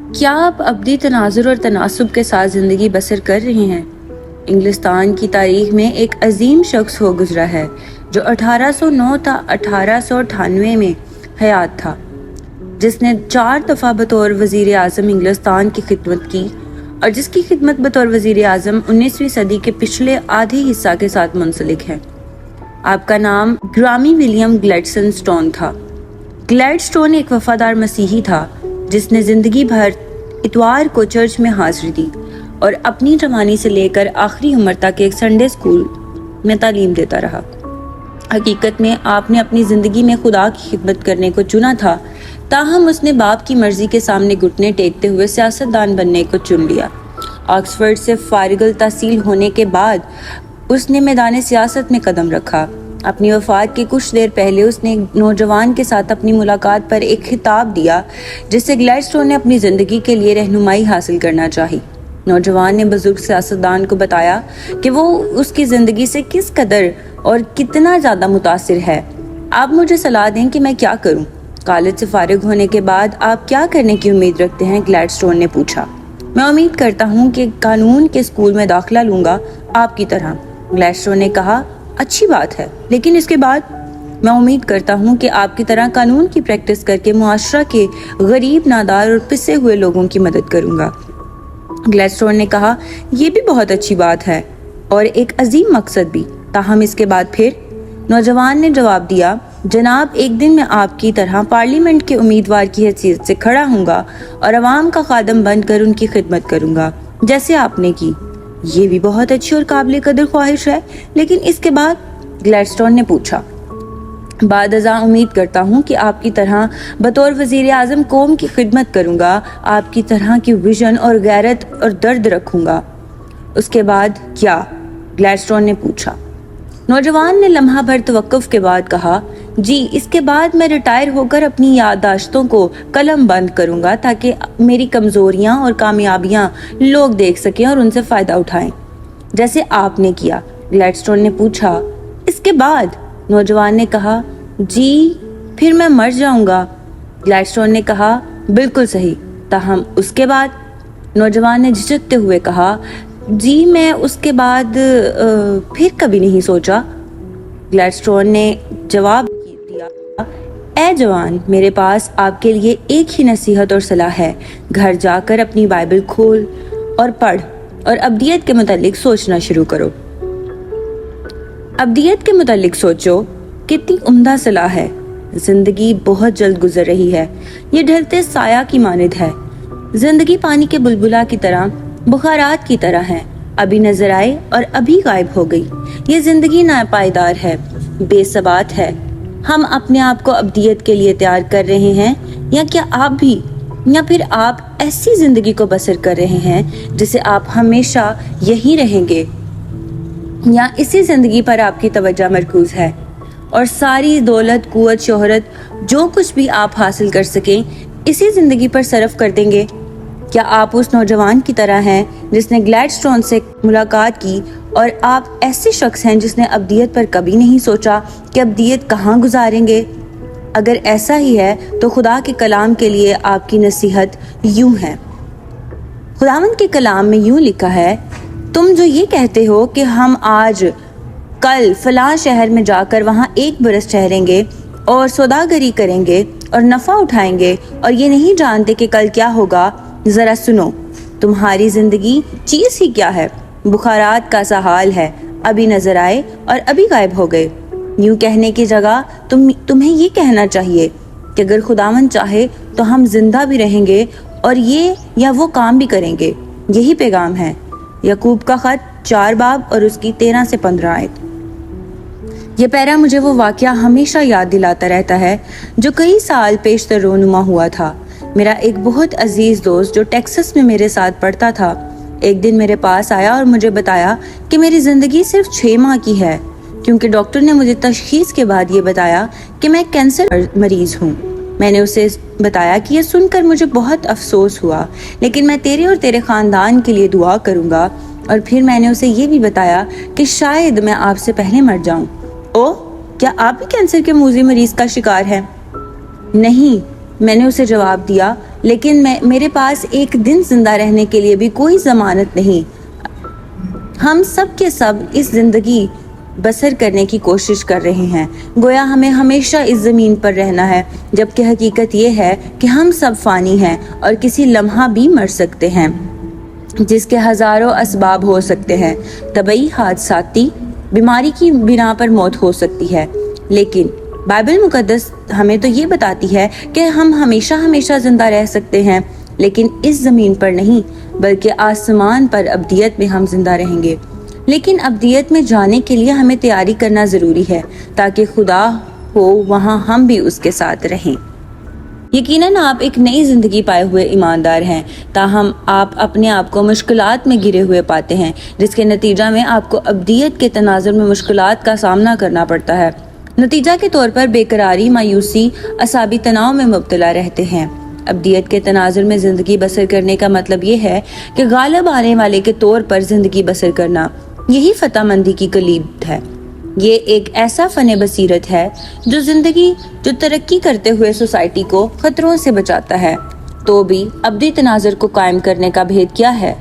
کیا آپ ابدی تناظر اور تناسب کے ساتھ زندگی بسر کر رہے ہیں؟ انگلستان کی تاریخ میں ایک عظیم شخص ہو گزرا ہے جو 1809 تا 1898 میں حیات تھا، جس نے 4 دفعہ بطور وزیر اعظم انگلستان کی خدمت کی اور جس کی خدمت بطور وزیر اعظم 19ویں صدی کے پچھلے آدھے حصہ کے ساتھ منسلک ہے۔ آپ کا نام گرامی ولیم گلیڈسٹون سٹون تھا۔ گلیڈسٹون ایک وفادار مسیحی تھا جس نے زندگی بھر اتوار کو چرچ میں حاضری دی اور اپنی جوانی سے لے کر آخری عمر تک ایک سنڈے اسکول میں تعلیم دیتا رہا۔ حقیقت میں آپ نے اپنی زندگی میں خدا کی خدمت کرنے کو چنا تھا، تاہم اس نے باپ کی مرضی کے سامنے گھٹنے ٹیکتے ہوئے سیاستدان بننے کو چن لیا۔ آکسفورڈ سے فارغ التحصیل ہونے کے بعد اس نے میدان سیاست میں قدم رکھا۔ اپنی وفات کے کچھ دیر پہلے اس نے ایک نوجوان کے ساتھ اپنی ملاقات پر ایک خطاب دیا جس سے گلیڈسٹون نے اپنی زندگی کے لیے رہنمائی حاصل کرنا چاہی۔ نوجوان نے بزرگ سیاستدان کو بتایا کہ وہ اس کی زندگی سے کس قدر اور کتنا زیادہ متاثر ہے۔ آپ مجھے صلاح دیں کہ میں کیا کروں؟ کالج سے فارغ ہونے کے بعد آپ کیا کرنے کی امید رکھتے ہیں؟ گلیڈسٹون نے پوچھا۔ میں امید کرتا ہوں کہ قانون کے اسکول میں داخلہ لوں گا، آپ کی طرح۔ گلیڈسٹون نے کہا، اچھی بات ہے، لیکن اس کے بعد؟ میں امید کرتا ہوں کہ آپ کی طرح قانون کی پریکٹس کر کے معاشرہ کے غریب، نادار اور پسے ہوئے لوگوں کی مدد کروں گا۔ گلیڈسٹون نے کہا، یہ بھی بہت اچھی بات ہے اور ایک عظیم مقصد بھی، تاہم اس کے بعد پھر؟ نوجوان نے جواب دیا، جناب، ایک دن میں آپ کی طرح پارلیمنٹ کے امیدوار کی حیثیت سے کھڑا ہوں گا اور عوام کا خادم بن کر ان کی خدمت کروں گا، جیسے آپ نے کی۔ یہ بھی بہت اچھی اور قابل قدر خواہش ہے، لیکن اس کے بعد؟ گلیڈسٹون نے پوچھا۔ بعد ازاں امید کرتا ہوں کہ آپ کی طرح بطور وزیر اعظم قوم کی خدمت کروں گا، آپ کی طرح کی ویژن اور غیرت اور درد رکھوں گا۔ اس کے بعد کیا؟ گلیڈسٹون نے پوچھا۔ نوجوان نے لمحہ بھر توقف کے بعد کہا، جی، اس کے بعد میں ریٹائر ہو کر اپنی یادداشتوں کو قلم بند کروں گا تاکہ میری کمزوریاں اور کامیابیاں لوگ دیکھ سکیں اور ان سے فائدہ اٹھائیں، جیسے آپ نے کیا۔ گلیڈسٹون نے پوچھا، اس کے بعد؟ نوجوان نے کہا، جی، پھر میں مر جاؤں گا۔ گلیڈسٹون نے کہا، بالکل صحیح، تاہم اس کے بعد؟ نوجوان نے جھجکتے ہوئے کہا، جی، میں اس کے بعد پھر کبھی نہیں سوچا۔ گلیڈسٹون نے جواب دیا، اے جوان، میرے پاس آپ کے لیے ایک ہی نصیحت اور صلاح ہے، گھر جا کر اپنی بائبل کھول اور پڑھ اور ابدیت کے متعلق سوچنا شروع کرو۔ ابدیت کے متعلق سوچو، کتنی عمدہ صلاح ہے۔ زندگی بہت جلد گزر رہی ہے، یہ ڈھلتے سایہ کی مانند ہے۔ زندگی پانی کے بلبلا کی طرح، بخارات کی طرح ہے، ابھی نظر آئے اور ابھی غائب ہو گئی۔ یہ زندگی ناپائیدار ہے، بے ثبات ہے۔ ہم اپنے آپ کو ابدیت کے لیے تیار کر رہے ہیں، یا کیا آپ بھی، یا پھر آپ ایسی زندگی کو بسر کر رہے ہیں جسے آپ ہمیشہ یہی رہیں گے، یا اسی زندگی پر آپ کی توجہ مرکوز ہے اور ساری دولت، قوت، شہرت، جو کچھ بھی آپ حاصل کر سکیں اسی زندگی پر صرف کر دیں گے؟ کیا آپ اس نوجوان کی طرح ہیں جس نے گلیڈسٹون سے ملاقات کی، اور آپ ایسے شخص ہیں جس نے ابدیت پر کبھی نہیں سوچا کہ ابدیت کہاں گزاریں گے؟ اگر ایسا ہی ہے تو خدا کے کلام کے لیے آپ کی نصیحت یوں ہے۔ خداوند کے کلام میں یوں لکھا ہے، تم جو یہ کہتے ہو کہ ہم آج کل فلاں شہر میں جا کر وہاں 1 برس ٹھہریں گے اور سوداگری کریں گے اور نفع اٹھائیں گے، اور یہ نہیں جانتے کہ کل کیا ہوگا، ذرا سنو، تمہاری زندگی چیز ہی کیا ہے؟ بخارات کا سا حال ہے، ابھی نظر آئے اور ابھی غائب ہو گئے۔ یوں کہنے کی جگہ تمہیں یہ کہنا چاہیے کہ اگر خداوند چاہے تو ہم زندہ بھی رہیں گے اور یہ یا وہ کام بھی کریں گے۔ یہی پیغام ہے۔ یعقوب کا خط 4 باب اور اس کی 13 سے 15 آیت۔ یہ پیرا مجھے وہ واقعہ ہمیشہ یاد دلاتا رہتا ہے جو کئی سال پیشتر رونما ہوا تھا۔ میرا ایک بہت عزیز دوست جو ٹیکسس میں میرے ساتھ پڑھتا تھا، ایک دن میرے پاس آیا اور مجھے بتایا کہ میری زندگی صرف 6 ماہ کی ہے، کیونکہ ڈاکٹر نے مجھے تشخیص کے بعد یہ بتایا کہ میں کینسر مریض ہوں۔ میں نے اسے بتایا کہ یہ سن کر مجھے بہت افسوس ہوا، لیکن میں تیرے اور تیرے خاندان کے لیے دعا کروں گا۔ اور پھر میں نے اسے یہ بھی بتایا کہ شاید میں آپ سے پہلے مر جاؤں۔ اوہ، کیا آپ بھی کینسر کے موذی مریض کا شکار ہیں؟ نہیں، میں نے اسے جواب دیا، لیکن میرے پاس ایک دن زندہ رہنے کے لیے بھی کوئی ضمانت نہیں۔ ہم سب کے سب اس زندگی بسر کرنے کی کوشش کر رہے ہیں، گویا ہمیں ہمیشہ اس زمین پر رہنا ہے، جبکہ حقیقت یہ ہے کہ ہم سب فانی ہیں اور کسی لمحہ بھی مر سکتے ہیں، جس کے ہزاروں اسباب ہو سکتے ہیں۔ طبعی حادثاتی بیماری کی بنا پر موت ہو سکتی ہے، لیکن بائبل مقدس ہمیں تو یہ بتاتی ہے کہ ہم ہمیشہ زندہ رہ سکتے ہیں، لیکن اس زمین پر نہیں بلکہ آسمان پر ابدیت میں ہم زندہ رہیں گے۔ لیکن ابدیت میں جانے کے لیے ہمیں تیاری کرنا ضروری ہے تاکہ خدا ہو وہاں ہم بھی اس کے ساتھ رہیں۔ یقیناً آپ ایک نئی زندگی پائے ہوئے ایماندار ہیں، تاہم آپ اپنے آپ کو مشکلات میں گرے ہوئے پاتے ہیں، جس کے نتیجہ میں آپ کو ابدیت کے تناظر میں مشکلات کا سامنا کرنا پڑتا ہے۔ نتیجہ کے طور پر بے قراری، مایوسی، اعصابی تناؤ میں مبتلا رہتے ہیں۔ ابدیت کے تناظر میں زندگی بسر کرنے کا مطلب یہ ہے کہ غالب آنے والے کے طور پر زندگی بسر کرنا، یہی فتح مندی کی کلید ہے۔ یہ ایک ایسا فن بصیرت ہے جو ترقی کرتے ہوئے سوسائٹی کو خطروں سے بچاتا ہے۔ تو بھی ابدی تناظر کو قائم کرنے کا بھید کیا ہے؟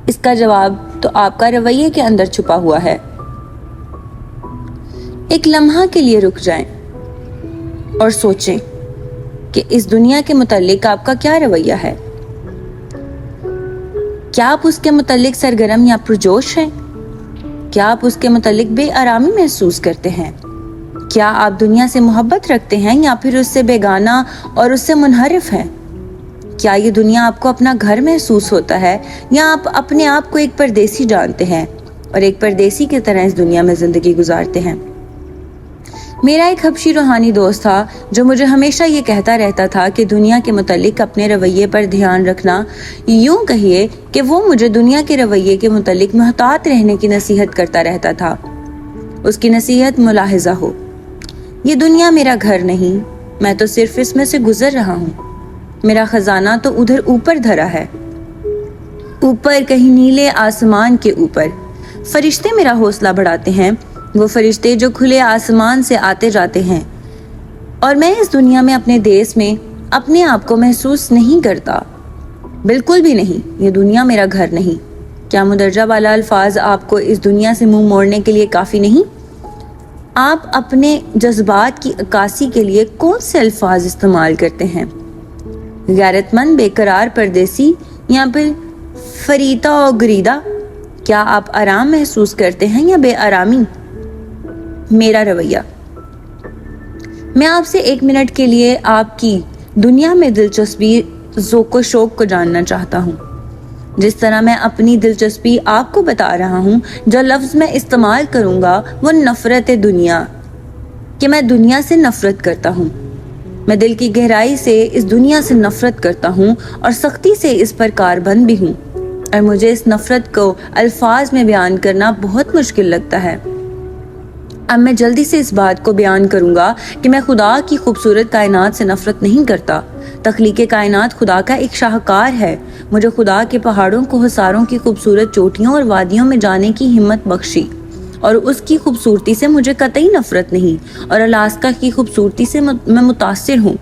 اس کا جواب تو آپ کا رویے کے اندر چھپا ہوا ہے۔ ایک لمحہ کے لیے رک جائیں اور سوچیں کہ اس دنیا کے متعلق آپ کا کیا رویہ ہے؟ کیا آپ اس کے متعلق سرگرم یا پرجوش ہیں؟ کیا آپ اس کے متعلق بے آرامی محسوس کرتے ہیں؟ کیا آپ دنیا سے محبت رکھتے ہیں یا پھر اس سے بیگانہ اور اس سے منحرف ہیں؟ کیا یہ دنیا آپ کو اپنا گھر محسوس ہوتا ہے یا آپ اپنے آپ کو ایک پردیسی جانتے ہیں اور ایک پردیسی کی طرح اس دنیا میں زندگی گزارتے ہیں؟ میرا ایک حبشی روحانی دوست تھا جو مجھے ہمیشہ یہ کہتا رہتا تھا کہ دنیا کے متعلق اپنے رویے پر دھیان رکھنا، یوں کہیے کہ وہ مجھے دنیا کے رویے کے متعلق محتاط رہنے کی نصیحت کرتا رہتا تھا۔ اس کی نصیحت ملاحظہ ہو، یہ دنیا میرا گھر نہیں، میں تو صرف اس میں سے گزر رہا ہوں، میرا خزانہ تو ادھر اوپر دھرا ہے، اوپر کہیں نیلے آسمان کے اوپر۔ فرشتے میرا حوصلہ بڑھاتے ہیں، وہ فرشتے جو کھلے آسمان سے آتے جاتے ہیں، اور میں اس دنیا میں اپنے دیس میں اپنے آپ کو محسوس نہیں کرتا، بالکل بھی نہیں۔ یہ دنیا میرا گھر نہیں۔ کیا مدرجہ والا الفاظ آپ کو اس دنیا سے منہ موڑنے کے لیے کافی نہیں؟ آپ اپنے جذبات کی عکاسی کے لیے کون سے الفاظ استعمال کرتے ہیں؟ غیرت مند، بے قرار پردیسی یا پھر فریتا اور گریدہ؟ کیا آپ آرام محسوس کرتے ہیں یا بے آرامی؟ میرا رویہ۔ میں آپ سے 1 منٹ کے لیے آپ کی دنیا میں دلچسپی، ذوق و شوق کو جاننا چاہتا ہوں۔ جس طرح میں اپنی دلچسپی آپ کو بتا رہا ہوں، جو لفظ میں استعمال کروں گا وہ نفرت دنیا، کہ میں دنیا سے نفرت کرتا ہوں۔ میں دل کی گہرائی سے اس دنیا سے نفرت کرتا ہوں اور سختی سے اس پر کاربند بھی ہوں، اور مجھے اس نفرت کو الفاظ میں بیان کرنا بہت مشکل لگتا ہے۔ اب میں جلدی سے اس بات کو بیان کروں گا کہ میں خدا کی خوبصورت کائنات سے نفرت نہیں کرتا۔ تخلیق کائنات خدا کا ایک شاہکار ہے۔ مجھے خدا کے پہاڑوں کو حصاروں کی خوبصورت چوٹیوں اور وادیوں میں جانے کی ہمت بخشی، اور اس کی خوبصورتی سے مجھے قطعی نفرت نہیں، اور الاسکا کی خوبصورتی سے میں متاثر ہوں۔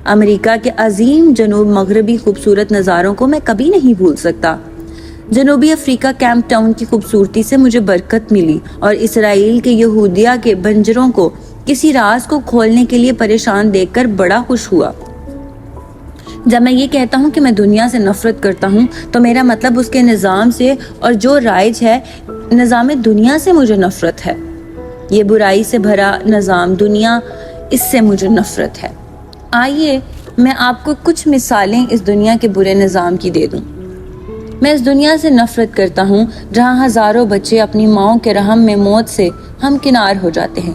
امریکہ کے عظیم جنوب مغربی خوبصورت نظاروں کو میں کبھی نہیں بھول سکتا۔ جنوبی افریقہ کیمپ ٹاؤن کی خوبصورتی سے مجھے برکت ملی، اور اسرائیل کے یہودیہ کے بنجروں کو کسی راز کو کھولنے کے لیے پریشان دیکھ کر بڑا خوش ہوا۔ جب میں یہ کہتا ہوں کہ میں دنیا سے نفرت کرتا ہوں تو میرا مطلب اس کے نظام سے، اور جو رائج ہے نظام دنیا سے مجھے نفرت ہے۔ یہ برائی سے بھرا نظام دنیا، اس سے مجھے نفرت ہے۔ آئیے میں آپ کو کچھ مثالیں اس دنیا کے برے نظام کی دے دوں۔ میں اس دنیا سے نفرت کرتا ہوں جہاں ہزاروں بچے اپنی ماؤں کے رحم میں موت سے ہمکنار ہو جاتے ہیں۔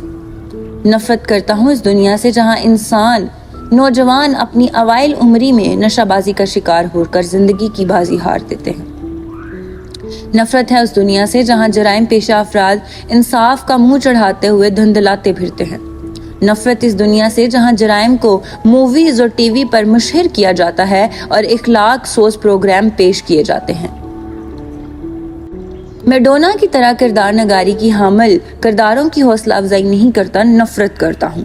نفرت کرتا ہوں اس دنیا سے جہاں نوجوان اپنی اوائل عمری میں نشہ بازی کا شکار ہو کر زندگی کی بازی ہار دیتے ہیں۔ نفرت ہے اس دنیا سے جہاں جرائم پیشہ افراد انصاف کا منہ چڑھاتے ہوئے دھندلاتے پھرتے ہیں۔ نفرت اس دنیا سے جہاں جرائم کو موویز اور ٹی وی پر مشہور کیا جاتا ہے اور اخلاق سوز پروگرام پیش کیے جاتے ہیں۔ میں ڈونا کی طرح کردار نگاری کی حامل کرداروں کی حوصلہ افزائی نہیں کرتا، نفرت کرتا ہوں۔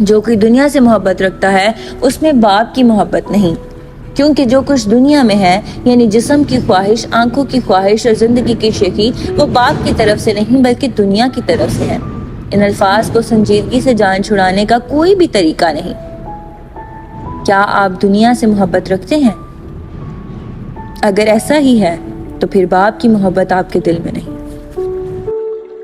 جو کوئی دنیا سے محبت رکھتا ہے اس میں باپ کی محبت نہیں، کیونکہ جو کچھ دنیا میں ہے یعنی جسم کی خواہش، آنکھوں کی خواہش اور زندگی کی شیخی، وہ باپ کی طرف سے نہیں بلکہ دنیا کی طرف سے ہے۔ ان الفاظ کو سنجیدگی سے جان چھڑانے کا کوئی بھی طریقہ نہیں۔ کیا آپ دنیا سے محبت رکھتے ہیں؟ اگر ایسا ہی ہے تو پھر باپ کی محبت آپ کے دل میں نہیں۔